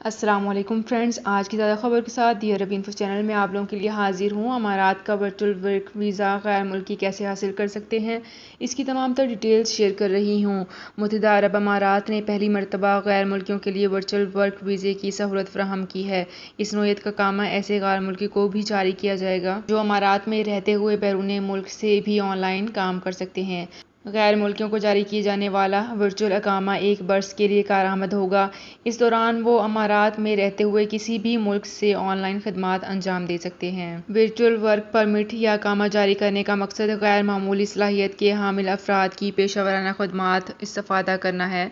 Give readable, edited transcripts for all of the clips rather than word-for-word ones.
अस्सलाम वालेकुम फ्रेंड्स, आज की ज़्यादा खबर के साथ दी अरब इन्फो चैनल में आप लोगों के लिए हाजिर हूँ। अमारात का वर्चुअल वर्क वीज़ा गैर मुल्की कैसे हासिल कर सकते हैं, इसकी तमाम तर डिटेल्स शेयर कर रही हूँ। मुत्तहिदा अरब अमारात ने पहली मरतबा गैर मुल्कियों के लिए वर्चुअल वर्क वीज़े की सहूलत फराहम की है। इस नोयत का कामा ऐसे गैर मुल्की को भी जारी किया जाएगा जो अमारात में रहते हुए बैरून मुल्क से भी ऑनलाइन काम कर सकते हैं। गैर मुल्कियों को जारी किए जाने वाला वर्चुअल अकामा एक बरस के लिए कारआमद होगा। इस दौरान वो अमारात में रहते हुए किसी भी मुल्क से ऑनलाइन खदमात अंजाम दे सकते हैं। वर्चुअल वर्क परमिट या अकामा जारी करने का मकसद गैर मामूली सलाहियत के हामिल अफराद की पेशा वराना खदमात इस्तेफादा करना है,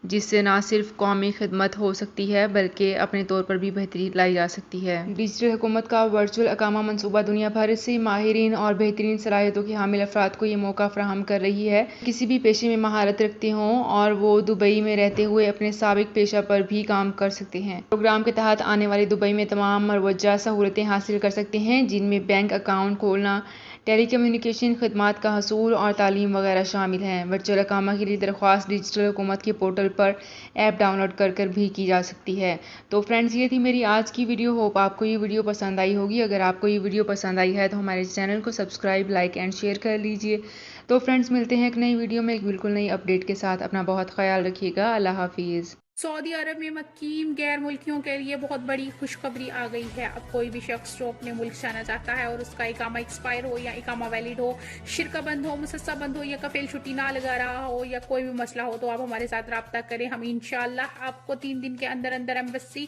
जिससे न सिर्फ कौमी खिदमत हो सकती है बल्कि अपने तौर पर भी बेहतरी लाई जा सकती है। डिजिटल हुकूमत का वर्चुअल अकामा मनसूबा दुनिया भर से माहिरीन और बेहतरीन सलाहियतों के हामिल अफराद को ये मौका फराहम कर रही है। किसी भी पेशे में महारत रखते हों और वो दुबई में रहते हुए अपने साबिक पेशा पर भी काम कर सकते हैं। प्रोग्राम के तहत आने वाले दुबई में तमाम मरवजा सहूलतें हासिल कर सकते हैं, जिनमें बैंक अकाउंट खोलना, टेलीकम्युनिकेशन खदमात का हसूल और तालीम वगैरह शामिल हैं। वर्चुअल अकामा के लिए दरख्वास्त डिजिटल हुकूमत के पोर्टल पर ऐप डाउनलोड कर कर भी की जा सकती है। तो फ्रेंड्स, ये थी मेरी आज की वीडियो। होप आपको ये वीडियो पसंद आई होगी। अगर आपको ये वीडियो पसंद आई है तो हमारे चैनल को सब्सक्राइब, लाइक एंड शेयर कर लीजिए। तो फ्रेंड्स, मिलते हैं एक नई वीडियो में एक बिल्कुल नई अपडेट के साथ। अपना बहुत ख्याल रखिएगा। अल्लाह हाफिज़। सऊदी अरब में मुकीम गैर मुल्कियों के लिए बहुत बड़ी खुशखबरी आ गई है। अब कोई भी शख्स जो अपने मुल्क जाना चाहता है और उसका इकामा एक्सपायर हो या इकामा वैलिड हो, शिरका बंद हो, मुसस्सा बंद हो या कफील छुट्टी ना लगा रहा हो या कोई भी मसला हो, तो आप हमारे साथ रब्ता करें। हम इंशाल्लाह आपको 3 दिन के अंदर अंदर एम्बेसी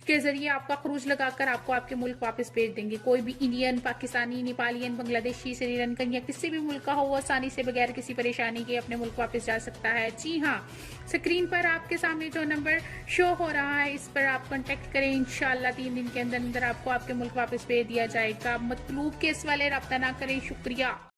के जरिए आपका खरूज लगाकर आपको आपके मुल्क वापस भेज देंगे। कोई भी इंडियन, पाकिस्तानी, नेपालियन, बांग्लादेशी, श्रीलंकन या किसी भी मुल्क का हो, वो आसानी से बगैर किसी परेशानी के अपने मुल्क वापस जा सकता है। जी हाँ, स्क्रीन पर आपके सामने जो नंबर शो हो रहा है, इस पर आप कांटेक्ट करें। इंशाल्लाह 3 दिन के अंदर अंदर आपको आपके मुल्क वापस भेज दिया जाएगा। मतलूब केस वाले रब्ता ना करें। शुक्रिया।